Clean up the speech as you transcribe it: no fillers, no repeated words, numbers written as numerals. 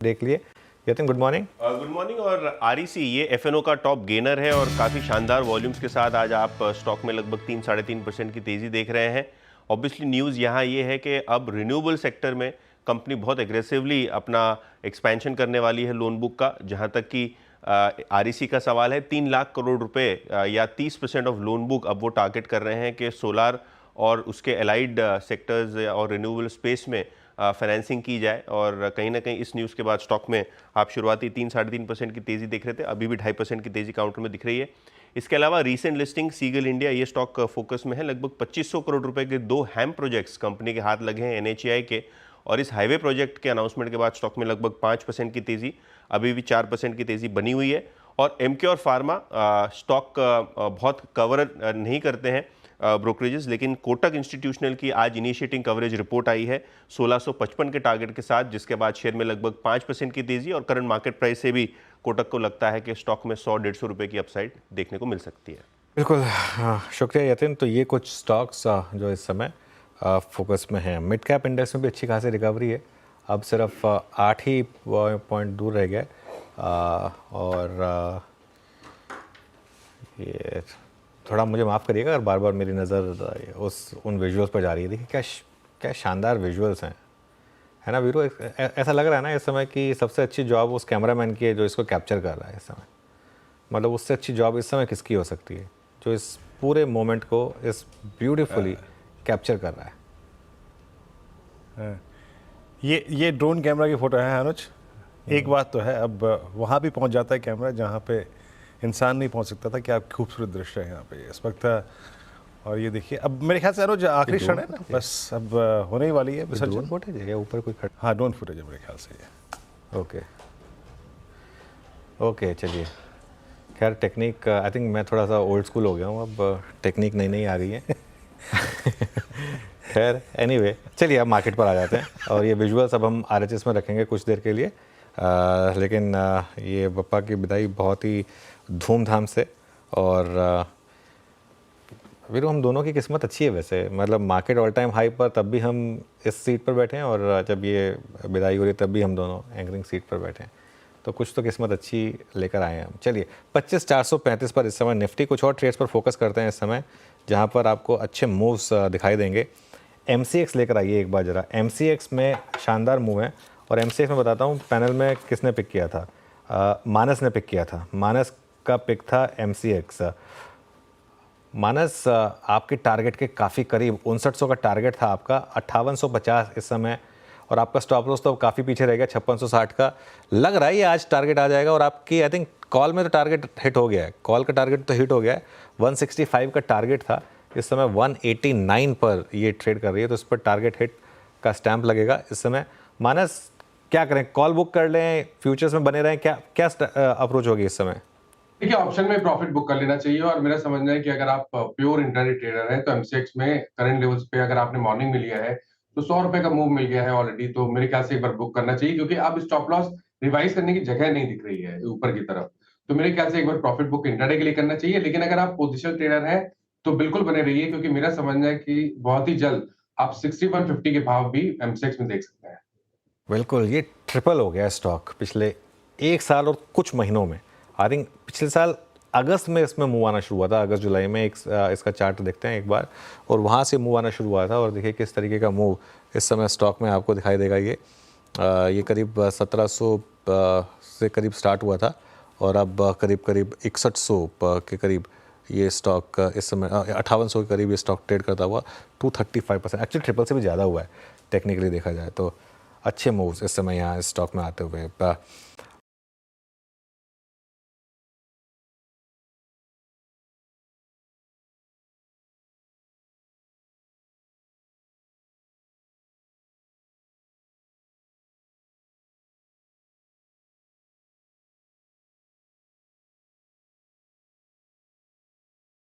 देख लिए। Yatin good morning. Good morning. और आरईसी ये एफएनओ का टॉप गेनर है और काफ़ी शानदार वॉल्यूम्स के साथ आज आप स्टॉक में लगभग 3-3.5% की तेज़ी देख रहे हैं। ऑब्वियसली न्यूज़ यहाँ ये है कि अब रिन्यूएबल सेक्टर में कंपनी बहुत एग्रेसिवली अपना एक्सपेंशन करने वाली है लोन बुक का। जहाँ तक कि आरईसी का सवाल है 3 लाख करोड़ रुपए या 30% ऑफ लोन बुक अब वो टारगेट कर रहे हैं कि सोलार और उसके एलाइड सेक्टर्स और रिन्यूएबल स्पेस में फाइनेंसिंग की जाए। और कहीं ना कहीं इस न्यूज़ के बाद स्टॉक में आप शुरुआती 3-3.5% की तेज़ी देख रहे थे, अभी भी 2.5% की तेज़ी काउंटर में दिख रही है। इसके अलावा रीसेंट लिस्टिंग सीगल इंडिया, ये स्टॉक फोकस में है। लगभग 2500 करोड़ रुपए के 2 हैम प्रोजेक्ट्स कंपनी के हाथ लगे हैं एनएचएआई के, और इस हाईवे प्रोजेक्ट के अनाउंसमेंट के बाद स्टॉक में लगभग 5% की तेज़ी, अभी भी 4% की तेज़ी बनी हुई है। और एमक्योर फार्मा स्टॉक बहुत कवर नहीं करते हैं ब्रोकरेजेस, लेकिन कोटक इंस्टीट्यूशनल की आज इनिशिएटिंग कवरेज रिपोर्ट आई है 1655 के टारगेट के साथ, जिसके बाद शेयर में लगभग 5% की तेज़ी, और करंट मार्केट प्राइस से भी कोटक को लगता है कि स्टॉक में 100-150 रुपये की अपसाइड देखने को मिल सकती है। बिल्कुल, शुक्रिया यतिन। तो ये कुछ स्टॉक्स जो इस समय फोकस में हैं। मिड कैप इंडेक्स में भी अच्छी खासी रिकवरी है, अब सिर्फ 8 ही पॉइंट दूर रह गया। और ये थोड़ा मुझे माफ़ करिएगा अगर बार बार मेरी नज़र उन विजुअल्स पर जा रही है। देखिए क्या शानदार विजुअल्स हैं, है ना वीरू। ऐसा लग रहा है ना इस समय कि सबसे अच्छी जॉब उस कैमरामैन की है जो इसको कैप्चर कर रहा है इस समय। मतलब उससे अच्छी जॉब इस समय किसकी हो सकती है जो इस पूरे मोमेंट को इस ब्यूटीफुली कैप्चर कर रहा है। ये ड्रोन कैमरा की फ़ोटो है अनुज। एक बात तो है, अब वहाँ भी पहुँच जाता है कैमरा जहाँ पे इंसान नहीं पहुँच सकता था। क्या खूबसूरत दृश्य है यहाँ पे इस वक्त। और ये देखिए, अब मेरे ख्याल से अनुज आखिरी क्षण है ना, बस अब होने ही वाली है विसर्जन। ड्रोन फुटेज है ऊपर कोई खड़ा? हाँ, ड्रोन फुटेज है मेरे ख्याल से ये। ओके चलिए। खैर टेक्निक, आई थिंक मैं थोड़ा सा ओल्ड स्कूल हो गया हूँ, अब टेक्निक नई नई आ गई है। खैर एनीवे, चलिए अब मार्केट पर आ जाते हैं। और ये विजुअल्स अब हम आरएचएस में रखेंगे कुछ देर के लिए। लेकिन ये बप्पा की विदाई बहुत ही धूमधाम से। और वीरू, हम दोनों की किस्मत अच्छी है वैसे। मतलब मार्केट ऑल टाइम हाई पर तब भी हम इस सीट पर बैठे हैं, और जब ये विदाई हो रही तब भी हम दोनों एंकरिंग सीट पर बैठे हैं। तो कुछ तो किस्मत अच्छी लेकर आए हैं हम। चलिए 25,435 पर इस समय निफ्टी। कुछ और ट्रेड्स पर फोकस करते हैं इस समय जहाँ पर आपको अच्छे मूव्स दिखाई देंगे। एमसीएक्स लेकर आइए एक बार ज़रा। एमसीएक्स में शानदार मूव है, और एमसीएक्स में बताता हूँ पैनल में किसने पिक किया था। मानस ने पिक किया था। मानस का पिक था एमसीएक्स। मानस आपके टारगेट के काफ़ी करीब, 5900 का टारगेट था आपका, 5850 इस समय, और आपका स्टॉप लॉस तो काफ़ी पीछे रह गया 5660 का। लग रहा है ये आज टारगेट आ जाएगा। और आपकी आई थिंक कॉल में तो टारगेट हिट हो गया है, कॉल का टारगेट तो हिट हो गया है। 165 का टारगेट था, इस समय 189 पर ये ट्रेड कर रही है, तो इस पर टारगेट हिट का स्टैंप लगेगा इस समय। मानस क्या करें, कॉल बुक कर लें, फ्यूचर्स में बने रहें, क्या अप्रोच होगी इस समय? देखिए, ऑप्शन में प्रॉफिट बुक कर लेना चाहिए। और मेरा समझना है कि अगर आप प्योर इंट्राडे ट्रेडर हैं तो एमसीएक्स में करंट लेवल्स पे अगर आपने मॉर्निंग में लिया है तो 100 रुपए का मूव मिल गया है ऑलरेडी, तो मेरे ख्याल से एक बार बुक करना चाहिए, क्योंकि अब स्टॉप लॉस रिवाइज करने की जगह नहीं दिख रही है ऊपर की तरफ। तो मेरे ख्याल से एक बार प्रॉफिट बुक इंट्राडे के लिए करना चाहिए। लेकिन अगर आप पोजिशनल ट्रेडर हैं तो बिल्कुल बने रहिए, क्योंकि मेरा समझना है कि बहुत ही जल्द आप 6150 के भाव भी एमसीएक्स में देख सकते हैं। बिल्कुल, ये ट्रिपल हो गया स्टॉक पिछले 1 साल और कुछ महीनों में। आई थिंक पिछले साल अगस्त में इसमें मूव आना शुरू हुआ था, अगस्त जुलाई में। इसका चार्ट देखते हैं एक बार, और वहाँ से मूव आना शुरू हुआ था। और देखिए किस तरीके का मूव इस समय स्टॉक में आपको दिखाई देगा। ये करीब 1700 से करीब स्टार्ट हुआ था, और अब करीब 6100 के करीब ये स्टॉक इस समय 5800 के करीब ये स्टॉक ट्रेड करता हुआ 235%, एक्चुअली ट्रिपल से भी ज़्यादा हुआ है टेक्निकली देखा जाए तो। अच्छे मूव्स इस समय यहाँ इस स्टॉक में आते हुए।